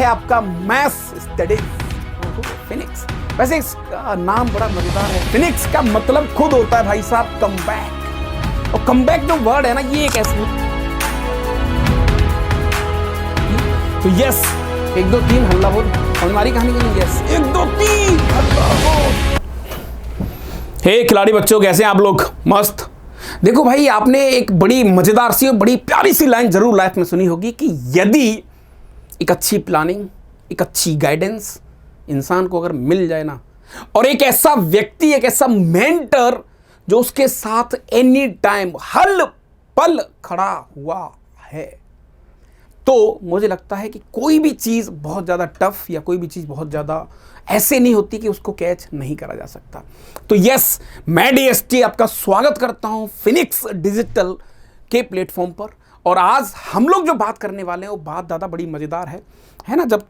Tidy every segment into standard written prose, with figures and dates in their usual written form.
आपका maths studies Phoenix. वैसे इसका नाम बड़ा मजेदार है, फिनिक्स का मतलब खुद होता है भाई साहब कमबैक। और कमबैक जो वर्ड है ना, ये एक ऐसी, तो यस 1 2 3 हल्ला बोल, हमारी कहानी के लिए यस 1 2 3 हल्ला बोल। हे खिलाड़ी बच्चों, कैसे हैं आप लोग? मस्त। देखो भाई, आपने एक बड़ी मजेदार सी और बड़ी प्यारी सी लाइन जरूर लाइफ में सुनी होगी कि यदि एक अच्छी प्लानिंग, एक अच्छी गाइडेंस इंसान को अगर मिल जाए ना, और एक ऐसा व्यक्ति, एक ऐसा मेंटर जो उसके साथ एनी टाइम हर पल खड़ा हुआ है, तो मुझे लगता है कि कोई भी चीज बहुत ज्यादा टफ या कोई भी चीज बहुत ज्यादा ऐसे नहीं होती कि उसको कैच नहीं करा जा सकता। तो यस, मैं डीएसटी आपका स्वागत करता हूं फिनिक्स डिजिटल के प्लेटफॉर्म पर। और आज हम लोग जो बात करने वाले हैं वो बात ज़्यादा बड़ी मज़ेदार है ना। जब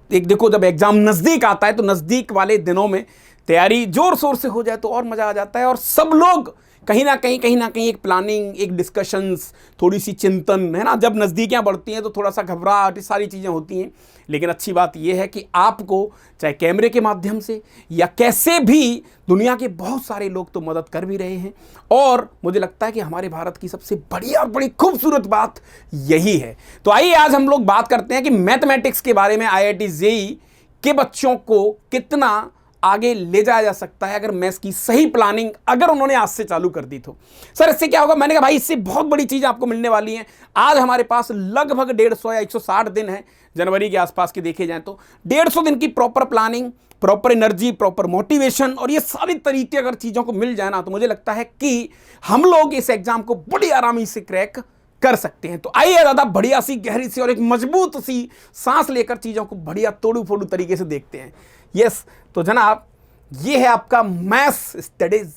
जब एग्जाम नज़दीक आता है तो नज़दीक वाले दिनों में तैयारी जोर शोर से हो जाए तो और मज़ा आ जाता है, और सब लोग कहीं ना कहीं एक प्लानिंग, एक डिस्कशंस, थोड़ी सी चिंतन, है ना। जब नज़दीकियाँ बढ़ती हैं तो थोड़ा सा घबराहट, सारी चीज़ें होती हैं। लेकिन अच्छी बात यह है कि आपको चाहे कैमरे के माध्यम से या कैसे भी दुनिया के बहुत सारे लोग तो मदद कर भी रहे हैं। और मुझे लगता है कि हमारे भारत की सबसे बढ़िया और बड़ी खूबसूरत बात यही है। तो आइए आज हम लोग बात करते हैं कि मैथमेटिक्स के बारे में IIT JEE के बच्चों को कितना आगे ले जाया जा सकता है अगर मैथ्स की सही प्लानिंग अगर उन्होंने आज से चालू कर दी तो। सर इससे क्या होगा? मैंने कहा भाई इससे बहुत बड़ी चीज आपको मिलने वाली है। आज हमारे पास लगभग 150 या 160 दिन है, जनवरी के आसपास के देखे जाएं तो 150 दिन की proper planning, proper energy, proper motivation, और ये सारी तरीके अगर चीजों को मिल जाए ना, तो मुझे लगता है कि हम लोग इस एग्जाम को बड़ी आरामी से क्रैक कर सकते हैं। तो आइए ज़्यादा बढ़िया सी, गहरी सी और एक मजबूत सी सांस लेकर चीज़ों को बढ़िया तोड़ू फोड़ू तरीके से देखते हैं। यस, तो जनाब ये है आपका मैथ्स स्टडीज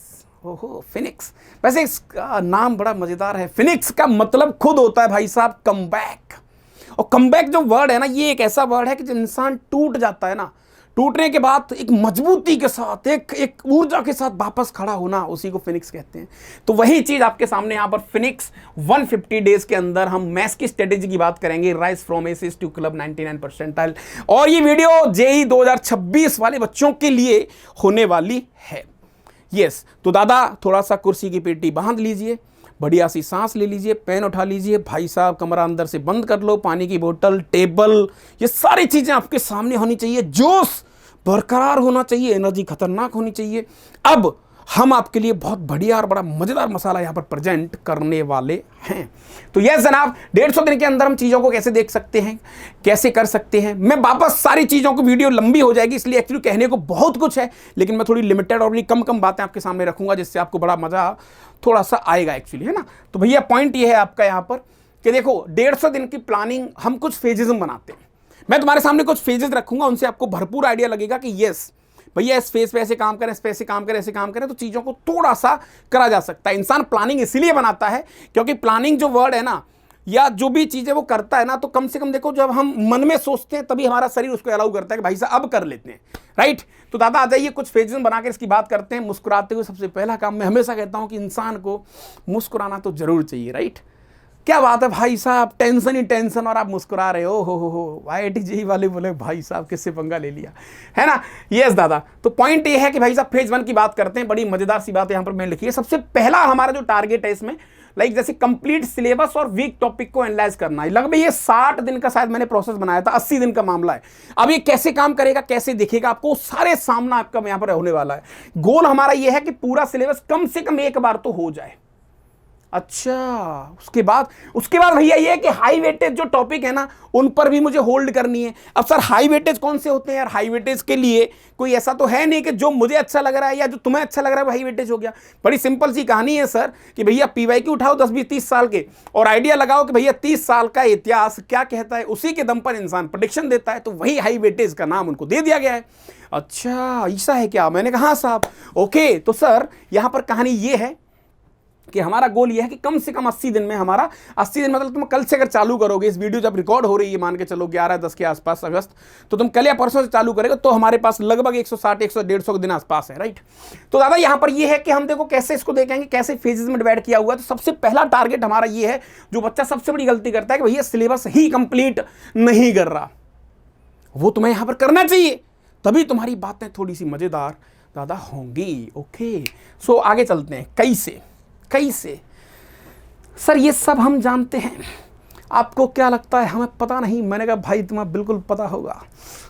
फिनिक्स। वैसे इसका नाम बड़ा मज़ेदार है, फिनिक्स का मतलब खुद होता है भाई साहब कमबैक। और कमबैक जो वर्ड है ना, ये एक ऐसा वर्ड है कि जब इंसान टूट जाता है ना, टूटने के बाद एक मजबूती के साथ, एक ऊर्जा के साथ वापस खड़ा होना, उसी को फिनिक्स कहते हैं। तो वही चीज आपके सामने यहाँ पर फिनिक्स 150 डेज के अंदर हम मैथ्स की स्ट्रेटेजी की बात करेंगे, rise from aces to club 99 percentile. और ये वीडियो JEE 2026 वाले बच्चों के लिए होने वाली है। यस, तो दादा थोड़ा सा कुर्सी की पेटी बांध लीजिए, बढ़िया सी सांस ले लीजिए, पेन उठा लीजिए, भाई साहब कमरा अंदर से बंद कर लो, पानी की बोतल, टेबल, ये सारी चीजें आपके सामने होनी चाहिए, जोश बरकरार होना चाहिए, एनर्जी खतरनाक होनी चाहिए। अब हम आपके लिए बहुत बढ़िया और बड़ा मजेदार मसाला यहाँ पर प्रेजेंट करने वाले हैं। तो यस जनाब, 150 दिन के अंदर हम चीज़ों को कैसे देख सकते हैं, कैसे कर सकते हैं। मैं वापस सारी चीज़ों को, वीडियो लंबी हो जाएगी इसलिए एक्चुअली कहने को बहुत कुछ है, लेकिन मैं थोड़ी लिमिटेड और कम बातें आपके सामने रखूंगा जिससे आपको बड़ा मजा थोड़ा सा आएगा एक्चुअली, है ना। तो भैया पॉइंट ये है आपका यहाँ पर कि देखो 150 दिन की प्लानिंग हम कुछ फेजेस में बनाते हैं। मैं तुम्हारे सामने कुछ फेजेस रखूंगा, उनसे आपको भरपूर आइडिया लगेगा कि यस भैया इस फेज पे ऐसे काम करें, इस पे ऐसे काम करें, ऐसे काम करें, तो चीज़ों को थोड़ा सा करा जा सकता है। इंसान प्लानिंग इसीलिए बनाता है क्योंकि प्लानिंग जो वर्ड है ना, या जो भी चीज़ें वो करता है ना, तो कम से कम देखो जब हम मन में सोचते हैं तभी हमारा शरीर उसको अलाउ करता है कि भाई साहब अब कर लेते हैं, राइट। तो दादा आ जाइए कुछ फेजेस बनाकर इसकी बात करते हैं। मुस्कुराते हुए सबसे पहला काम, मैं हमेशा कहता हूँ कि इंसान को मुस्कुराना तो जरूर चाहिए, राइट। क्या बात है भाई साहब, टेंशन ही टेंशन और आप मुस्कुरा रहे हो IIT JEE वाले बोले भाई साहब किससे पंगा ले लिया, है ना। यस दादा, तो पॉइंट ये है कि भाई साहब फेज 1 की बात करते हैं। बड़ी मजेदार सी बात यहाँ पर मैंने लिखी है। सबसे पहला हमारा जो टारगेट है इसमें, जैसे कंप्लीट सिलेबस और वीक टॉपिक को एनालाइज करना है। लगभग ये 60 दिन का शायद मैंने प्रोसेस बनाया था, 80 दिन का मामला है। अब ये कैसे काम करेगा, कैसे दिखेगा आपको, सारे सामना आपका यहाँ पर होने वाला है। गोल हमारा ये है कि पूरा सिलेबस कम से कम एक बार तो हो जाए। अच्छा, उसके बाद भैया ये है कि हाई वेटेज जो टॉपिक है ना, उन पर भी मुझे होल्ड करनी है। अब सर हाई वेटेज कौन से होते हैं यार? हाई वेटेज के लिए कोई ऐसा तो है नहीं कि जो मुझे अच्छा लग रहा है या जो तुम्हें अच्छा लग रहा है वो हाई वेटेज हो गया। बड़ी सिंपल सी कहानी है सर कि भैया PYQ उठाओ 10 20 30 साल के और आइडिया लगाओ कि भैया 30 साल का इतिहास क्या कहता है, उसी के दम पर इंसान प्रेडिक्शन देता है। तो वही हाई वेटेज का नाम उनको दे दिया गया है। अच्छा ऐसा है क्या? मैंने कहा हाँ साहब। ओके, तो सर यहाँ पर कहानी ये है कि हमारा गोल ये है कि कम से कम 80 दिन में, हमारा 80 दिन मतलब तुम कल से अगर चालू करोगे, इस वीडियो जब रिकॉर्ड हो रही है मान के चलो 11-10 के आसपास अगस्त, तो तुम कल या परसों से चालू करेगा तो हमारे पास लगभग 160-150 दिन आसपास है, राइट। तो दादा यहाँ पर ये है कि हम देखो कैसे इसको देखेंगे, कैसे फेजेस में डिवाइड किया हुआ है। तो सबसे पहला टारगेट हमारा ये है, जो बच्चा सबसे बड़ी गलती करता है कि भैया सिलेबस ही कंप्लीट नहीं कर रहा। वो तुम्हें यहां पर करना चाहिए, तभी तुम्हारी बातें थोड़ी सी मजेदार दादा होंगी। ओके, सो आगे चलते हैं। कैसे सर ये सब हम जानते हैं, आपको क्या लगता है हमें पता नहीं? मैंने कहा भाई तुम्हें बिल्कुल पता होगा,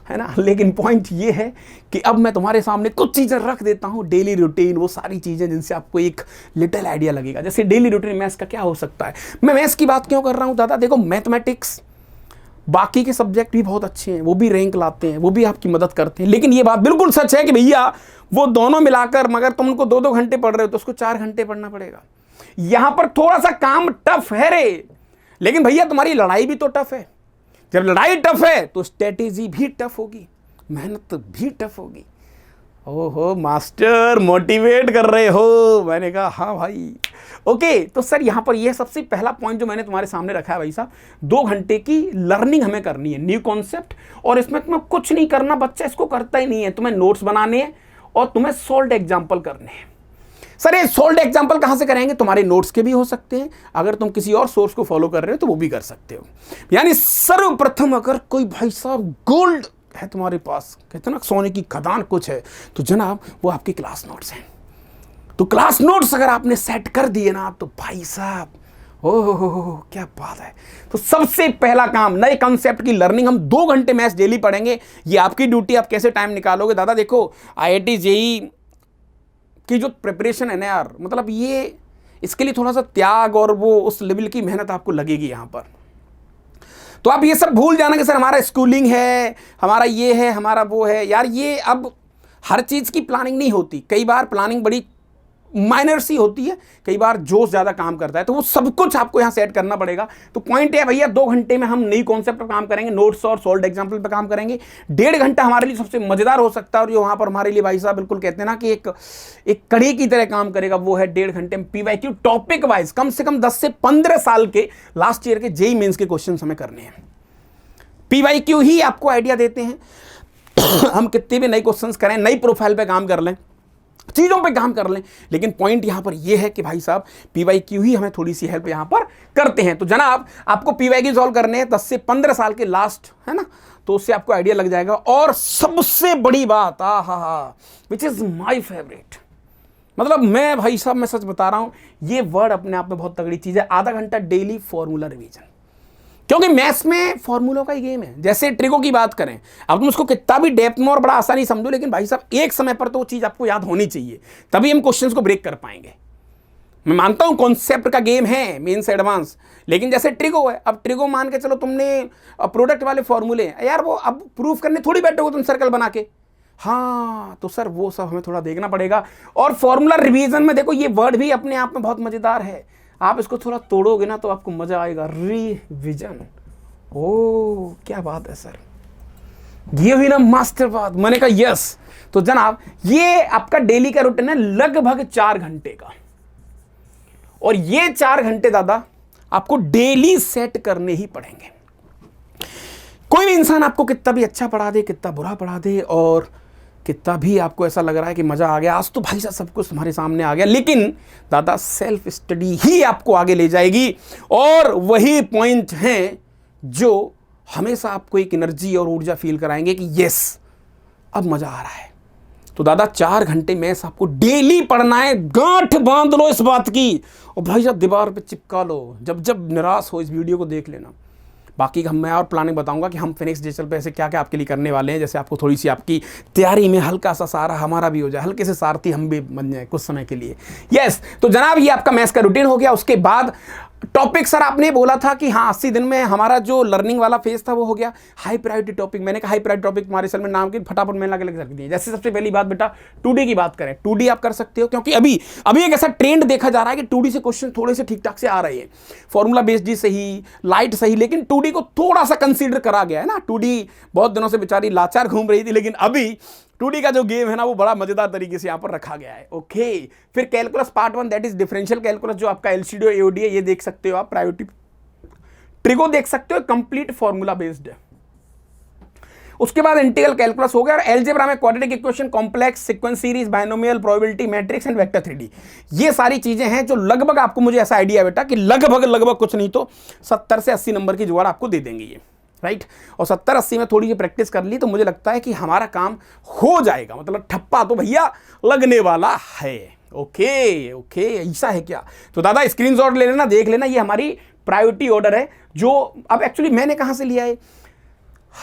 है ना, लेकिन पॉइंट ये है कि अब मैं तुम्हारे सामने कुछ चीज़ें रख देता हूँ, डेली रूटीन, वो सारी चीज़ें जिनसे आपको एक लिटिल आइडिया लगेगा। जैसे डेली रूटीन मैथ्स का क्या हो सकता है। मैं मैथ्स की बात क्यों कर रहा हूँ दादा? देखो मैथमेटिक्स, बाकी के सब्जेक्ट भी बहुत अच्छे हैं, वो भी रैंक लाते हैं, वो भी आपकी मदद करते हैं, लेकिन ये बात बिल्कुल सच है कि भैया वो दोनों मिलाकर मगर तुम उनको 2-2 घंटे पढ़ रहे हो तो उसको 4 घंटे पढ़ना पड़ेगा। यहां पर थोड़ा सा काम टफ है रे, लेकिन भैया तुम्हारी लड़ाई भी तो टफ है। जब लड़ाई टफ है तो स्ट्रेटेजी भी टफ होगी, मेहनत भी टफ होगी। ओहो मास्टर मोटिवेट कर रहे हो, मैंने कहा हाँ भाई। ओके, तो सर यहाँ पर यह सबसे पहला पॉइंट जो मैंने तुम्हारे सामने रखा है भाई साहब, 2 घंटे की लर्निंग हमें करनी है, न्यू कॉन्सेप्ट, और इसमें तुम्हें कुछ नहीं करना, बच्चा इसको करता ही नहीं है। तुम्हें नोट्स बनाने हैं और तुम्हें सोल्ड एग्जाम्पल करने हैं। सर ये सोल्ड एग्जाम्पल कहाँ से करेंगे? तुम्हारे नोट्स के भी हो सकते हैं, अगर तुम किसी और सोर्स को फॉलो कर रहे हो तो वो भी कर सकते हो। यानी सर्वप्रथम अगर कोई भाई साहब गोल्ड है तुम्हारे पास, कहते ना सोने की खदान कुछ है, तो जनाब वो आपके क्लास नोट्स हैं। तो क्लास नोट्स अगर आपने सेट कर दिए ना तो भाई साहब ओह क्या बात है। तो सबसे पहला काम, नए कंसेप्ट की लर्निंग, हम 2 घंटे मैथ्स डेली पढ़ेंगे। ये आपकी ड्यूटी, आप कैसे टाइम निकालोगे दादा? देखो IIT JEE की जो प्रिपरेशन है ना यार, मतलब ये इसके लिए थोड़ा सा त्याग और वो उस लेवल की मेहनत आपको लगेगी यहाँ पर। तो आप ये सब भूल जाना कि सर हमारा स्कूलिंग है, हमारा ये है, हमारा वो है। यार ये अब हर चीज़ की प्लानिंग नहीं होती, कई बार प्लानिंग बड़ी माइनर सी होती है, कई बार जोश ज़्यादा काम करता है, तो वो सब कुछ आपको यहाँ सेट करना पड़ेगा। तो पॉइंट है भैया 2 घंटे में हम नई कॉन्सेप्ट पर काम करेंगे, नोट्स और सोल्ड एग्जाम्पल पर काम करेंगे। 1.5 घंटा हमारे लिए सबसे मज़ेदार हो सकता है, और जो वहाँ पर हमारे लिए भाई साहब बिल्कुल कहते हैं ना कि एक कड़ी की तरह काम करेगा, वो है 1.5 घंटे में PYQ टॉपिक वाइज कम से कम 10 से 15 साल के लास्ट ईयर के JEE मेंस के क्वेश्चन हमें करने हैं। PYQ ही आपको आइडिया देते हैं हम कितने भी नए क्वेश्चंस करें, नई प्रोफाइल पे काम कर लें, चीज़ों पे काम कर लें, लेकिन पॉइंट यहाँ पर यह है कि भाई साहब PYQ ही हमें थोड़ी सी हेल्प यहाँ पर करते हैं। तो जनाब आपको PYQ सॉल्व करने हैं 10 से 15 साल के लास्ट, है ना, तो उससे आपको आइडिया लग जाएगा। और सबसे बड़ी बात, विच इज़ माई फेवरेट, मतलब मैं भाई साहब मैं सच बता रहा हूँ, ये वर्ड अपने आप में बहुत तगड़ी चीज़ है, आधा घंटा डेली फॉर्मूला रिवीजन। क्योंकि मैथ्स में फॉर्मूलों का ही गेम है। जैसे ट्रिको की बात करें, अब तुम उसको कितना भी डेप्थ में और बड़ा आसानी समझो, लेकिन भाई साहब एक समय पर तो वो चीज़ आपको याद होनी चाहिए, तभी हम क्वेश्चंस को ब्रेक कर पाएंगे। मैं मानता हूँ कॉन्सेप्ट का गेम है मेन से एडवांस, लेकिन जैसे ट्रिको है, अब ट्रिको मान के चलो तुमने प्रोडक्ट वाले फॉर्मूले हैं यार, वो अब प्रूफ करने थोड़ी बैठोगे तुम सर्कल बना के, हाँ तो सर वो सब हमें थोड़ा देखना पड़ेगा। और फॉर्मूला रिवीजन में देखो ये वर्ड भी अपने आप में बहुत मज़ेदार है, आप इसको थोड़ा तोड़ोगे ना तो आपको मजा आएगा। रिविजन, ओ क्या बात है सर, ये हुई ना मास्टर बात। मैंने कहा यस। तो जनाब ये आपका डेली का रूटीन है लगभग 4 घंटे का, और ये 4 घंटे दादा आपको डेली सेट करने ही पड़ेंगे। कोई भी इंसान आपको कितना भी अच्छा पढ़ा दे, कितना बुरा पढ़ा दे, और कितना भी आपको ऐसा लग रहा है कि मज़ा आ गया, आज तो भाई साहब सब कुछ तुम्हारे सामने आ गया, लेकिन दादा सेल्फ स्टडी ही आपको आगे ले जाएगी। और वही पॉइंट हैं जो हमेशा आपको एक एनर्जी और ऊर्जा फील कराएंगे कि यस अब मज़ा आ रहा है। तो दादा 4 घंटे मैथ्स आपको डेली पढ़ना है, गांठ बांध लो इस बात की, और भाई साहब दीवार पे चिपका लो, जब जब निराश हो इस वीडियो को देख लेना। बाकी का मैं और प्लानिंग बताऊंगा कि हम फिनिक्स डिजिटल पे ऐसे क्या क्या आपके लिए करने वाले हैं, जैसे आपको थोड़ी सी आपकी तैयारी में हल्का सा सहारा हमारा भी हो जाए, हल्के से सारथी हम भी बन जाए कुछ समय के लिए। यस, तो जनाब ये आपका मैथ्स का रूटीन हो गया। उसके बाद टॉपिक सर आपने बोला था कि हाँ 80 दिन में हमारा जो लर्निंग वाला फेज था वो हो गया। हाई प्रायोरिटी टॉपिक, मैंने कहा हाई प्रायोरिटी टॉपिक तुम्हारे सर में नाम की फटाफट मैंने लगे रख दिए। जैसे सबसे पहली बात बेटा 2D की बात करें, 2D आप कर सकते हो, क्योंकि अभी एक ऐसा ट्रेंड देखा जा रहा है कि 2D से क्वेश्चन थोड़े से ठीक ठाक से आ रहे हैं, फॉर्मूला बेस्ड जी सही, लाइट सही, लेकिन 2D को थोड़ा सा कंसीडर करा गया है ना। 2D बहुत दिनों से बेचारी लाचार घूम रही थी, लेकिन अभी 2D का जो गेम है ना वो बड़ा मजेदार तरीके से यहाँ पर रखा गया है। ओके, फिर calculus part 1 that is differential calculus, जो आपका LCD और AOD है, ये देख सकते हो आप। प्रायोरिटी ट्रिको देख सकते हो, कंप्लीट फॉर्मूला बेस्ड है। उसके बाद इंटीग्रल कैलकुलस हो गया, और अलजेब्रा में quadratic equation, complex, sequence series, binomial, probability matrix and vector 3D, ये सारी चीजें हैं जो लगभग आपको, मुझे ऐसा आइडिया है बेटा कि लगभग कुछ नहीं तो 70 से 80 नंबर की जुगाड़ आपको दे देंगे ये। राइट। और 70-80 में थोड़ी सी प्रैक्टिस कर ली तो मुझे लगता है कि हमारा काम हो जाएगा, मतलब ठप्पा तो भैया लगने वाला है। ओके ओके, ऐसा है क्या? तो दादा स्क्रीनशॉट ले लेना, देख लेना, ये हमारी प्रायोरिटी ऑर्डर है जो अब एक्चुअली मैंने कहाँ से लिया है।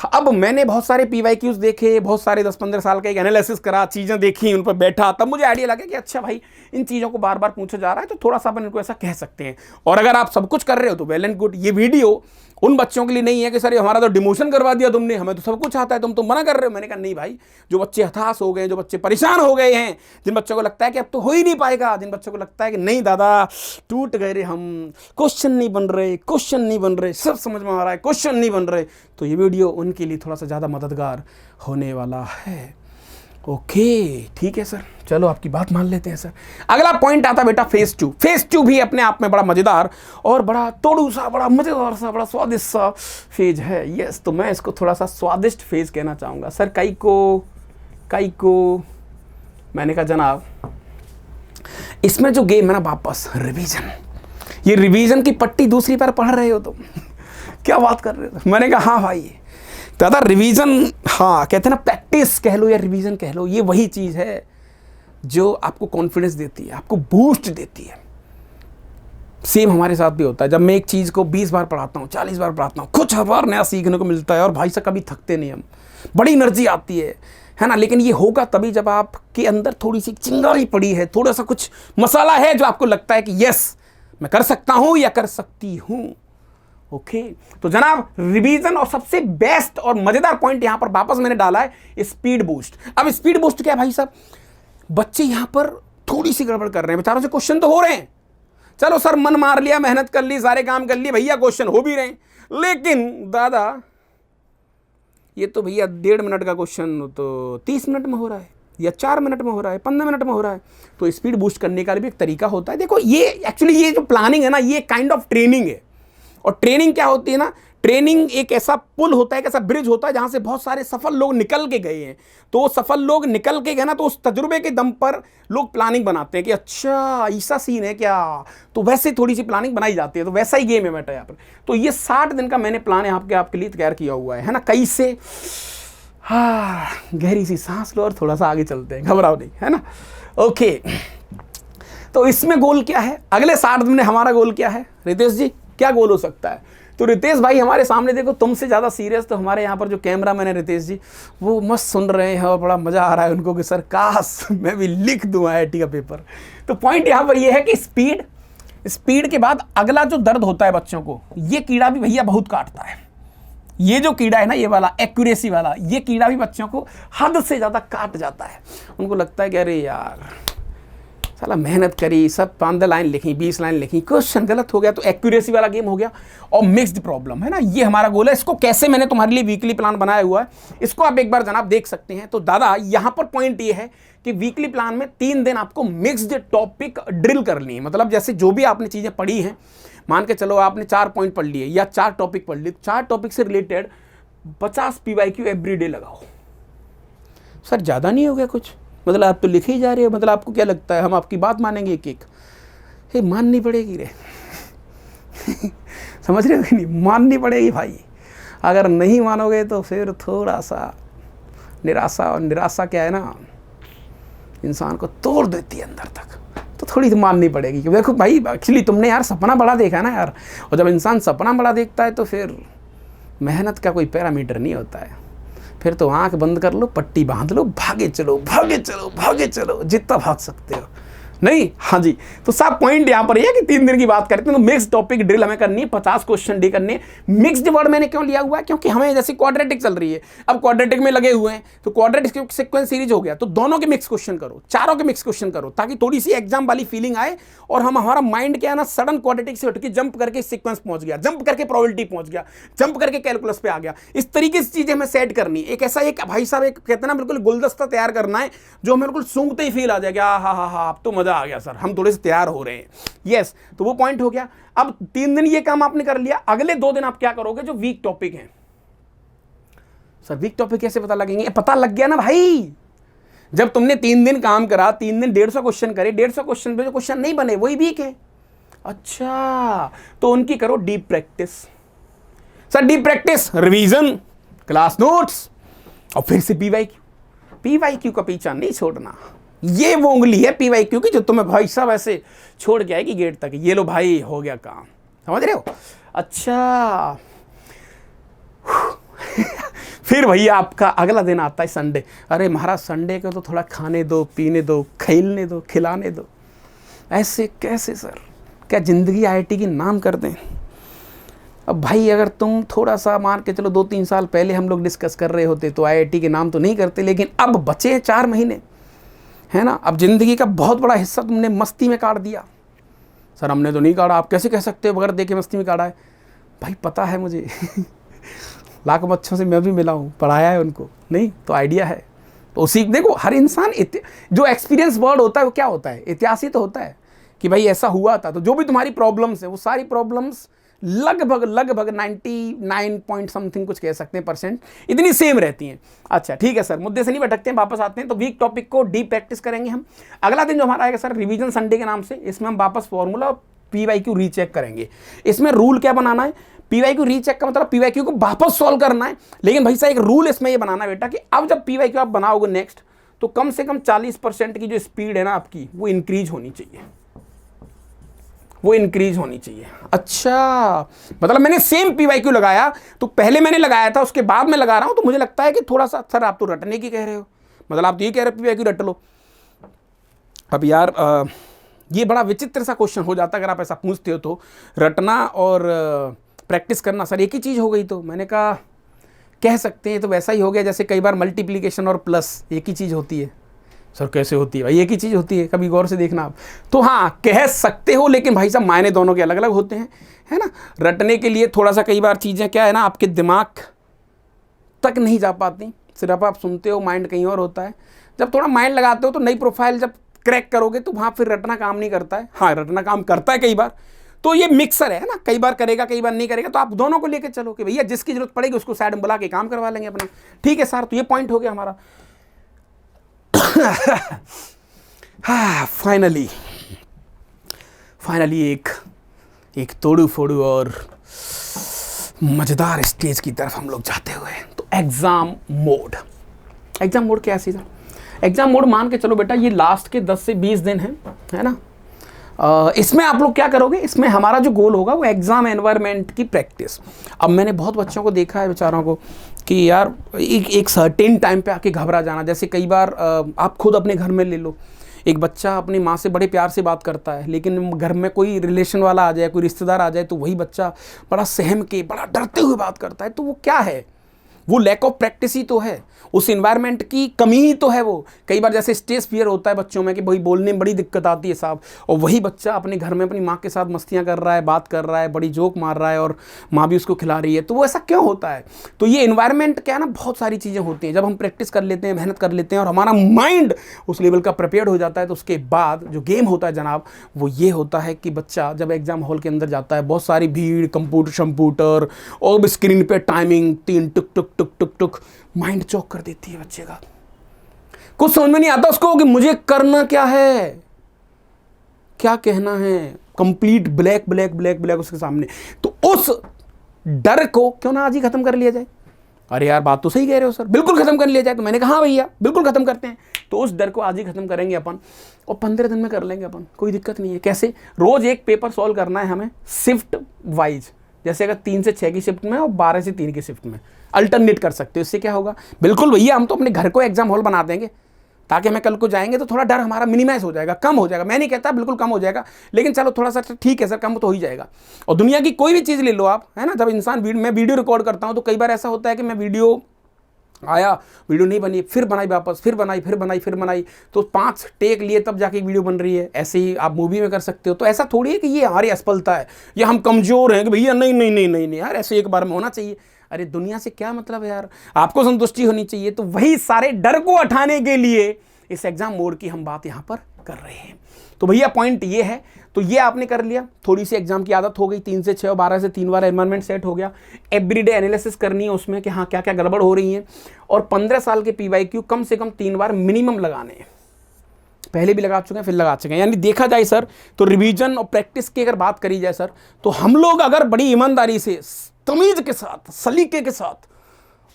अब मैंने बहुत सारे PYQs देखे, बहुत सारे 10-15 साल का एक एनालिसिस करा, चीज़ें देखी, उन पर बैठा, तब मुझे आइडिया लगा कि अच्छा भाई इन चीज़ों को बार बार पूछा जा रहा है तो थोड़ा सा अपन इनको ऐसा कह सकते हैं। और अगर आप सब कुछ कर रहे हो तो वेल एंड गुड। ये वीडियो उन बच्चों के लिए नहीं है कि सर ये हमारा तो डिमोशन करवा दिया तुमने, हमें तो सब कुछ आता है, तुम तो मना कर रहे हो। मैंने कहा नहीं भाई, जो बच्चे हताश हो गए, जो बच्चे परेशान हो गए हैं, जिन बच्चों को लगता है कि अब तो हो ही नहीं पाएगा, जिन बच्चों को लगता है कि नहीं दादा टूट गए रे हम, क्वेश्चन नहीं बन रहे, सब समझ में आ रहा है, क्वेश्चन नहीं बन रहे, तो ये वीडियो उनके लिए थोड़ा सा ज़्यादा मददगार होने वाला है। ओके ठीक है सर, चलो आपकी बात मान लेते हैं सर। अगला पॉइंट आता बेटा फेज 2। फेज 2 भी अपने आप में बड़ा मजेदार और बड़ा तोड़ू सा, बड़ा मजेदार सा, बड़ा स्वादिष्ट सा फेज है। यस, तो मैं इसको थोड़ा सा स्वादिष्ट फेज कहना चाहूँगा। सर कई को मैंने कहा जनाब इसमें जो गेम है ना वापस रिवीजन, ये रिवीजन की पट्टी दूसरी बार पढ़ रहे हो तुम क्या बात कर रहे हो? मैंने कहा हाँ भाई दादा रिवीजन, हाँ कहते हैं ना प्रैक्टिस कह लो या रिवीजन कह लो, ये वही चीज़ है जो आपको कॉन्फिडेंस देती है, आपको बूस्ट देती है। सेम हमारे साथ भी होता है। जब मैं एक चीज़ को 20 बार पढ़ाता हूँ, 40 बार पढ़ाता हूँ, कुछ हर बार नया सीखने को मिलता है और भाई साहब कभी थकते नहीं हम, बड़ी एनर्जी आती है ना। लेकिन ये होगा तभी जब आपके अंदर थोड़ी सी चिंगारी पड़ी है, थोड़ा सा कुछ मसाला है जो आपको लगता है कि यस मैं कर सकता हूँ या कर सकती हूँ। ओके तो जनाब रिवीजन और सबसे बेस्ट और मजेदार पॉइंट यहां पर वापस मैंने डाला है स्पीड बूस्ट। अब स्पीड बूस्ट क्या है भाई साहब, बच्चे यहां पर थोड़ी सी गड़बड़ कर रहे हैं, बेचारों से क्वेश्चन तो हो रहे हैं, चलो सर मन मार लिया, मेहनत कर ली, सारे काम कर लिए भैया, क्वेश्चन हो भी रहे हैं, लेकिन दादा ये तो भैया 1.5 मिनट का क्वेश्चन तो 30 मिनट में हो रहा है या 4 मिनट में हो रहा है, 15 मिनट में हो रहा है। तो स्पीड बूस्ट करने का भी एक तरीका होता है। देखो ये एक्चुअली ये जो प्लानिंग है ना, ये काइंड ऑफ ट्रेनिंग है। और ट्रेनिंग क्या होती है ना, ट्रेनिंग एक ऐसा पुल होता है, एक ऐसा ब्रिज होता है जहां से बहुत सारे सफल लोग निकल के गए हैं। तो सफल लोग निकल के गए ना, तो उस तजुर्बे के दम पर लोग प्लानिंग बनाते हैं कि अच्छा ऐसा सीन है क्या, तो वैसे थोड़ी सी प्लानिंग बनाई जाती है। तो वैसा ही गेम है बेटा यहाँ पर। तो ये 60 दिन का मैंने प्लान आपके लिए तैयार किया हुआ है ना। कैसे, हाँ गहरी सी सांस लो और थोड़ा सा आगे चलते हैं, घबराओ नहीं, है ना। ओके तो इसमें गोल क्या है, अगले 60 दिन में हमारा गोल क्या है रितेश जी, क्या गोल हो सकता है? तो रितेश भाई हमारे सामने देखो, तुमसे ज़्यादा सीरियस तो हमारे यहाँ पर जो कैमरा मैन है रितेश जी, वो मस्त सुन रहे हैं और बड़ा मज़ा आ रहा है उनको कि सर काश मैं भी लिख दूँ IIT का पेपर। तो पॉइंट यहाँ पर ये है कि स्पीड के बाद अगला जो दर्द होता है बच्चों को, ये कीड़ा भी भैया बहुत काटता है। ये जो कीड़ा है ना, ये वाला एक्यूरेसी वाला, ये कीड़ा भी बच्चों को हद से ज़्यादा काट जाता है। उनको लगता है कि अरे यार साला मेहनत करी, सब 15 लाइन लिखी, 20 लाइन लिखी, क्वेश्चन गलत हो गया। तो एक्यूरेसी वाला गेम हो गया और मिक्स्ड प्रॉब्लम है ना, ये हमारा गोल है। इसको कैसे मैंने तुम्हारे लिए वीकली प्लान बनाया हुआ है, इसको आप एक बार जनाब देख सकते हैं। तो दादा यहाँ पर पॉइंट ये है कि वीकली प्लान में 3 दिन आपको मिक्स्ड टॉपिक ड्रिल करनी है। मतलब जैसे जो भी आपने चीज़ें पढ़ी हैं, मान के चलो आपने 4 पॉइंट पढ़ लिए या 4 टॉपिक पढ़ लिए, 4 टॉपिक से रिलेटेड 50 PYQ एवरीडे लगाओ। सर ज़्यादा नहीं हो गया कुछ, मतलब आप तो लिखे ही जा रहे हो, मतलब आपको क्या लगता है हम आपकी बात मानेंगे एक एक? हे माननी पड़ेगी रे समझ रहे हो कि नहीं, माननी पड़ेगी भाई। अगर नहीं मानोगे तो फिर थोड़ा सा निराशा, और निराशा क्या है ना, इंसान को तोड़ देती है अंदर तक। तो थोड़ी तो माननी पड़ेगी कि देखो भाई एक्चुअली तुमने यार सपना बड़ा देखा ना यार, और जब इंसान सपना बड़ा देखता है तो फिर मेहनत का कोई पैरामीटर नहीं होता है। फिर तो आंख बंद कर लो, पट्टी बांध लो, भागे चलो भागे चलो भागे चलो, जितना भाग सकते हो। नहीं, हाँ जी। तो सब पॉइंट यहाँ पर है कि 3 दिन की बात करते हैं तो मिक्स टॉपिक ड्रिल हमें करनी है, 50 क्वेश्चन डी करने। मिक्स्ड वर्ड मैंने क्यों लिया हुआ है, क्योंकि हमें जैसे क्वाड्रेटिक चल रही है, अब क्वाड्रेटिक में लगे हुए हैं तो क्वाड्रेटिक सीक्वेंस सीरीज हो गया, तो दोनों के मिक्स क्वेश्चन करो, चारों के मिक्स क्वेश्चन करो, ताकि थोड़ी सी एग्जाम वाली फीलिंग आए। और हमारा माइंड क्या है ना, सडन क्वाड्रेटिक से उठ के जंप करके सीक्वेंस पहुंच गया, जंप करके प्रोबेबिलिटी पहुंच गया, जंप करके कैलकुलस पे आ गया। इस तरीके से चीजें हमें सेट करनी है। एक ऐसा एक भाई साहब एक कहते हैं ना बिल्कुल गुलदस्ता तैयार करना है जो हमें बिल्कुल सूंघते ही फील आ जाएगा, हाँ हाँ हाँ अब तो मजा आ गया सर, हम थोड़े से तैयार हो रहे हैं। यस, तो वो पॉइंट हो गया। अब 3 दिन ये काम आपने कर लिया, अगले 2 दिन आप क्या करोगे, जो वीक टॉपिक है। सर वीक टॉपिक कैसे पता लगेंगे? पता लग गया ना भाई, जब तुमने 3 दिन काम करा, 3 दिन 150 क्वेश्चन करे, 150 क्वेश्चन पे जो क्वेश्चन नहीं बने वही वीक है। अच्छा, तो उनकी करो deep practice. Sir deep practice, revision, class notes और फिर से पीवाईक्यू का पीछा नहीं छोड़ना। ये वो उंगली है पीवाईक्यू की जो तुम्हें भाई साहब ऐसे छोड़ के आएगी गेट तक। ये लो भाई, हो गया काम, समझ रहे हो? अच्छा फिर भैया आपका अगला दिन आता है संडे। अरे महाराज संडे को तो थोड़ा खाने दो, पीने दो, खेलने दो, खिलाने दो। ऐसे कैसे सर? क्या ज़िंदगी आईआईटी की नाम कर दें? अब भाई अगर तुम थोड़ा सा मान के चलो 2-3 साल पहले हम लोग डिस्कस कर रहे होते तो आईआईटी के नाम तो नहीं करते, लेकिन अब बचे 4 महीने, है ना? अब ज़िंदगी का बहुत बड़ा हिस्सा तुमने मस्ती में काट दिया। सर हमने तो नहीं काटा, आप कैसे कह सकते हो बगैर देखे मस्ती में काटा है? भाई पता है मुझे लाख बच्चों से मैं भी मिला हूँ, पढ़ाया है उनको, नहीं तो आइडिया है। तो उसी देखो हर इंसान जो एक्सपीरियंस वर्ड होता है वो क्या होता है? इतिहास ही तो होता है कि भाई ऐसा हुआ था। तो जो भी तुम्हारी प्रॉब्लम्स है वो सारी प्रॉब्लम्स लगभग 99 पॉइंट समथिंग कुछ कह सकते हैं परसेंट इतनी सेम रहती हैं। अच्छा ठीक है सर, मुद्दे से नहीं भटकते हैं, वापस आते हैं। तो वीक टॉपिक को डीप प्रैक्टिस करेंगे हम। अगला दिन जो हमारा आएगा सर रिवीजन संडे के नाम से, इसमें हम वापस फॉर्मूला पीवाईक्यू रीचेक करेंगे। इसमें रूल क्या बनाना है? पीवाईक्यू रीचेक का मतलब पीवाईक्यू को वापस सॉल्व करना है। लेकिन भाई साहब एक रूल इसमें ये बनाना है बेटा कि अब जब पीवाईक्यू आप बनाओगे नेक्स्ट, तो कम से कम 40% की जो स्पीड है ना आपकी, वो इंक्रीज होनी चाहिए, वो इंक्रीज होनी चाहिए। अच्छा मतलब मैंने सेम पीवाईक्यू लगाया, तो पहले मैंने लगाया था उसके बाद मैं लगा रहा हूं, तो मुझे लगता है कि थोड़ा सा सर आप तो रटने की कह रहे हो, मतलब आप तो ये कह रहे हो पीवाईक्यू रट लो। अब यार ये बड़ा विचित्र सा क्वेश्चन हो जाता अगर आप ऐसा पूछते हो तो। रटना और प्रैक्टिस करना सर एक ही चीज़ हो गई? तो मैंने कहा कह सकते हैं, तो वैसा ही हो गया जैसे कई बार मल्टीप्लिकेशन और प्लस एक ही चीज़ होती है। सर कैसे होती है भाई? एक ही चीज़ होती है, कभी गौर से देखना आप। तो हाँ कह सकते हो, लेकिन भाई साहब मायने दोनों के अलग अलग होते हैं, है ना? रटने के लिए थोड़ा सा कई बार चीज़ें क्या है ना आपके दिमाग तक नहीं जा पाती, सिर्फ आप सुनते हो, माइंड कहीं और होता है। जब थोड़ा माइंड लगाते हो तो नई प्रोफाइल जब क्रैक करोगे तो वहाँ फिर रटना काम नहीं करता है। हाँ रटना काम करता है कई बार, तो ये मिक्सर है ना, कई बार करेगा कई बार नहीं करेगा। तो आप दोनों को लेकर चलो कि भैया जिसकी जरूरत पड़ेगी उसको साइड में बुला के काम करवा लेंगे अपना। ठीक है सर, तो ये पॉइंट हो गया हमारा। फाइनली एक तोड़ू फोड़ू और मजेदार स्टेज की तरफ हम लोग जाते हुए। तो एग्जाम मोड क्या है सीधा? एग्जाम मोड मान के चलो बेटा ये लास्ट के 10 से 20 दिन है ना? इसमें आप लोग क्या करोगे? इसमें हमारा जो गोल होगा वो एग्जाम एनवायरनमेंट की प्रैक्टिस। अब मैंने बहुत बच्चों को देखा है बेचारों को कि यार एक सर्टेन टाइम पे आके घबरा जाना। जैसे कई बार आप खुद अपने घर में ले लो, एक बच्चा अपनी माँ से बड़े प्यार से बात करता है, लेकिन घर में कोई रिलेशन वाला आ जाए, कोई रिश्तेदार आ जाए, तो वही बच्चा बड़ा सहम के, बड़ा डरते हुए बात करता है। तो वो क्या है? वो लैक ऑफ प्रैक्टिस ही तो है, उस इन्वायरमेंट की कमी ही तो है वो। कई बार जैसे स्टेज फियर होता है बच्चों में कि भाई बोलने में बड़ी दिक्कत आती है साहब, और वही बच्चा अपने घर में अपनी माँ के साथ मस्तियाँ कर रहा है, बात कर रहा है, बड़ी जोक मार रहा है और माँ भी उसको खिला रही है। तो वो ऐसा क्यों होता है? तो ये इन्वायरमेंट क्या है ना, बहुत सारी चीज़ें होती हैं। जब हम प्रैक्टिस कर लेते हैं, मेहनत कर लेते हैं और हमारा माइंड उस लेवल का प्रिपेयर्ड हो जाता है, तो उसके बाद जो गेम होता है जनाब वो ये होता है कि बच्चा जब एग्जाम हॉल के अंदर जाता है, बहुत सारी भीड़, कंप्यूटर और स्क्रीन पे टाइमिंग 3 टुक टुक टुक टुक टुक, माइंड चौक कर देती है बच्चे का। कुछ समझ में नहीं आता उसको कि मुझे करना क्या है, क्या कहना है। Complete black black black black उसके सामने। तो उस डर को क्यों ना आज ही खत्म कर लिया जाए? अरे यार बात तो सही कह रहे हो सर, बिल्कुल खत्म कर लिया जाए। तो मैंने कहा हाँ भैया बिल्कुल खत्म करते हैं। तो उस डर को आज ही खत्म करेंगे अपन, और 15 दिन में कर लेंगे अपन, कोई दिक्कत नहीं है। कैसे? रोज एक पेपर सॉल्व करना है हमें शिफ्ट वाइज। जैसे अगर 3 से 6 की शिफ्ट में और 12 से 3 की शिफ्ट में अल्टरनेट कर सकते हो। इससे क्या होगा? बिल्कुल भैया हम तो अपने घर को एग्जाम हॉल बना देंगे, ताकि हमें कल को जाएंगे तो थोड़ा डर हमारा मिनिमाइज हो जाएगा, कम हो जाएगा। मैं नहीं कहता बिल्कुल कम हो जाएगा, लेकिन चलो थोड़ा सा ठीक है सर, कम तो हो ही जाएगा। और दुनिया की कोई भी चीज़ ले लो आप, है ना, जब इंसान मैं वीडियो रिकॉर्ड करता हूँ तो कई बार ऐसा होता है कि मैं वीडियो नहीं बनी, फिर बनाई वापस, फिर बनाई, तो 5 टेक लिए तब जाके वीडियो बन रही है। ऐसे ही आप मूवी में कर सकते हो। तो ऐसा थोड़ी है कि ये हमारी असफलता है या हम कमज़ोर हैं कि भैया नहीं यार ऐसे एक बार में होना चाहिए। अरे दुनिया से क्या मतलब है यार, आपको संतुष्टि होनी चाहिए। तो वही सारे डर को हटाने के लिए इस एग्जाम मोड की हम बात यहाँ पर कर रहे हैं। तो भैया पॉइंट ये है। तो ये आपने कर लिया, थोड़ी सी एग्जाम की आदत हो गई, 3 से 6 और 12 से 3 बार एनवायरनमेंट सेट हो गया। एवरीडे एनालिसिस करनी है उसमें कि हाँ क्या क्या गड़बड़ हो रही है, और 15 साल के पीवाईक्यू कम से कम 3 बार मिनिमम लगाने हैं। पहले भी लगा चुके हैं, फिर लगा चुके हैं। यानी देखा जाए सर तो रिवीजन और प्रैक्टिस की अगर बात करी जाए सर, तो हम लोग अगर बड़ी ईमानदारी से तमीज के साथ, सलीके के साथ,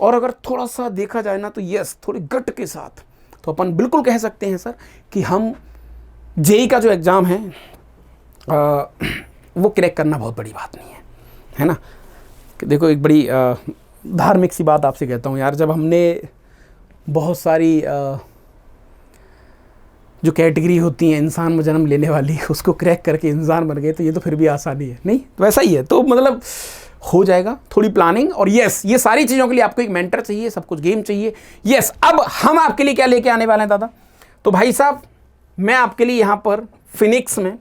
और अगर थोड़ा सा देखा जाए ना तो यस थोड़ी गट के साथ, तो अपन बिल्कुल कह सकते हैं सर कि हम जेई का जो एग्ज़ाम है वो क्रैक करना बहुत बड़ी बात नहीं है ना। कि देखो एक बड़ी धार्मिक सी बात आपसे कहता हूँ यार, जब हमने बहुत सारी जो कैटेगरी होती हैं इंसान में जन्म लेने वाली, उसको क्रैक करके इंसान बन गए, तो ये तो फिर भी आसानी है नहीं, तो वैसा ही है। तो मतलब हो जाएगा, थोड़ी प्लानिंग, और यस ये सारी चीज़ों के लिए आपको एक मेंटर चाहिए, सब कुछ गेम चाहिए। यस अब हम आपके लिए क्या लेके आने वाले हैं दादा, तो भाई साहब मैं आपके लिए यहाँ पर फिनिक्स में,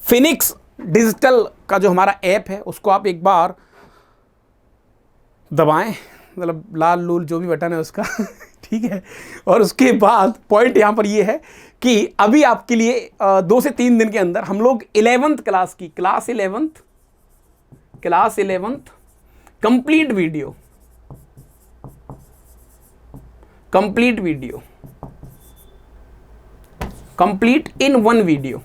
फिनिक्स डिजिटल का जो हमारा ऐप है उसको आप एक बार दबाएं, मतलब लाल लूल जो भी बटन है उसका ठीक है। और उसके बाद पॉइंट यहाँ पर ये है कि अभी आपके लिए 2 से 3 दिन के अंदर हम लोग 11th क्लास की, class 11th complete in one video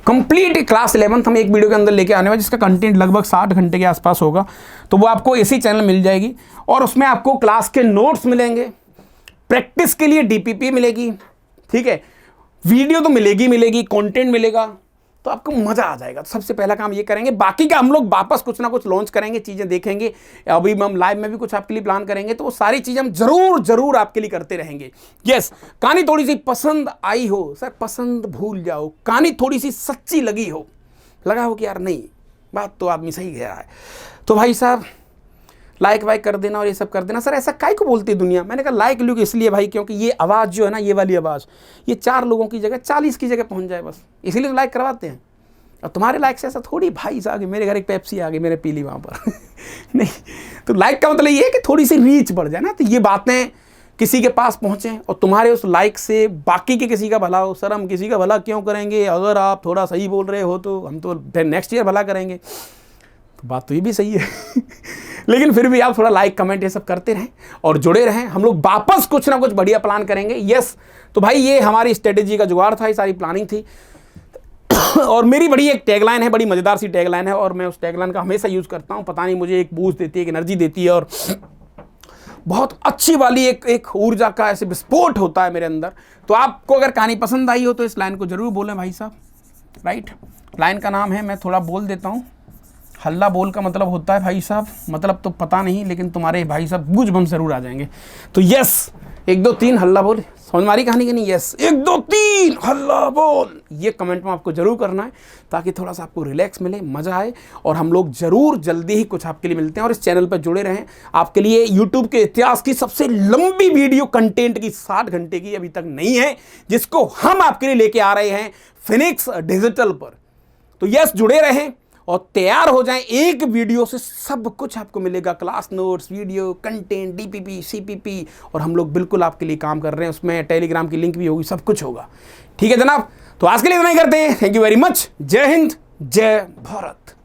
complete class 11th हम एक वीडियो के अंदर लेके आने वाले, जिसका कंटेंट लगभग 60 घंटे के आसपास होगा। तो वो आपको इसी चैनल मिल जाएगी, और उसमें आपको क्लास के नोट्स मिलेंगे, प्रैक्टिस के लिए डीपीपी मिलेगी, ठीक है, वीडियो तो मिलेगी, कंटेंट मिलेगा, तो आपको मजा आ जाएगा। तो सबसे पहला काम ये करेंगे, बाकी का हम लोग वापस कुछ ना कुछ लॉन्च करेंगे, चीजें देखेंगे, अभी हम लाइव में भी कुछ आपके लिए प्लान करेंगे, तो वो सारी चीजें हम जरूर आपके लिए करते रहेंगे। यस कहानी थोड़ी सी पसंद आई हो सर, पसंद भूल जाओ, कहानी थोड़ी सी सच्ची लगा हो कि यार नहीं बात तो आदमी सही कह रहा है, तो भाई साहब लाइक वाइक कर देना और ये सब कर देना। सर ऐसा काहे को बोलती है दुनिया, मैंने कहा लाइक लूँ इसलिए भाई क्योंकि ये आवाज़ जो है ना, ये वाली आवाज़, ये 4 लोगों की जगह 40 की जगह पहुंच जाए, बस इसीलिए तो लाइक करवाते हैं। और तुम्हारे लाइक से ऐसा थोड़ी भाई आ गई, मेरे घर एक पेप्सी आ गई, मैंने पी ली वहाँ पर नहीं, तो लाइक का मतलब ये है कि थोड़ी सी रीच बढ़ जाए ना, तो ये बातें किसी के पास पहुँचें और तुम्हारे उस लाइक से बाकी के किसी का भला हो। सर हम किसी का भला क्यों करेंगे, अगर आप थोड़ा सही बोल रहे हो तो हम तो नेक्स्ट ईयर भला करेंगे, तो बात तो ये भी सही है लेकिन फिर भी आप थोड़ा लाइक कमेंट ये सब करते रहें और जुड़े रहें, हम लोग वापस कुछ ना कुछ बढ़िया प्लान करेंगे। यस तो भाई ये हमारी स्ट्रेटेजी का जुगाड़ था, ये सारी प्लानिंग थी और मेरी बड़ी एक टैगलाइन है, बड़ी मज़ेदार सी टैगलाइन है, और मैं उस टैगलाइन का हमेशा यूज़ करता हूँ। पता नहीं मुझे एक बूस्ट देती है, एक एनर्जी देती है, और बहुत अच्छी वाली एक ऊर्जा का ऐसे विस्फोट होता है मेरे अंदर। तो आपको अगर कहानी पसंद आई हो तो इस लाइन को जरूर बोलें भाई साहब, राइट। लाइन का नाम है, मैं थोड़ा बोल देता हूँ, हल्ला बोल का मतलब होता है भाई साहब, मतलब तो पता नहीं, लेकिन तुम्हारे भाई साहब गूज बम जरूर आ जाएंगे। तो यस 1 2 3 हल्ला बोल, समझ मारी कहानी की नहीं, यस 1 2 3 हल्ला बोल, ये कमेंट में आपको जरूर करना है ताकि थोड़ा सा आपको रिलैक्स मिले, मजा आए, और हम लोग जरूर जल्दी ही कुछ आपके लिए मिलते हैं। और इस चैनल पर जुड़े रहें, आपके लिए यूट्यूब के इतिहास की सबसे लंबी वीडियो कंटेंट की 60 घंटे की अभी तक नहीं है, जिसको हम आपके लिए लेके आ रहे हैं फिनिक्स डिजिटल पर। तो यस जुड़े रहें और तैयार हो जाएं, एक वीडियो से सब कुछ आपको मिलेगा, class notes, video, content, DPP, CPP, और हम लोग बिल्कुल आपके लिए काम कर रहे हैं, उसमें टेलीग्राम की लिंक भी होगी, सब कुछ होगा। ठीक है जनाब, तो आज के लिए इतना ही करते हैं। थैंक यू वेरी मच, जय हिंद, जय भारत।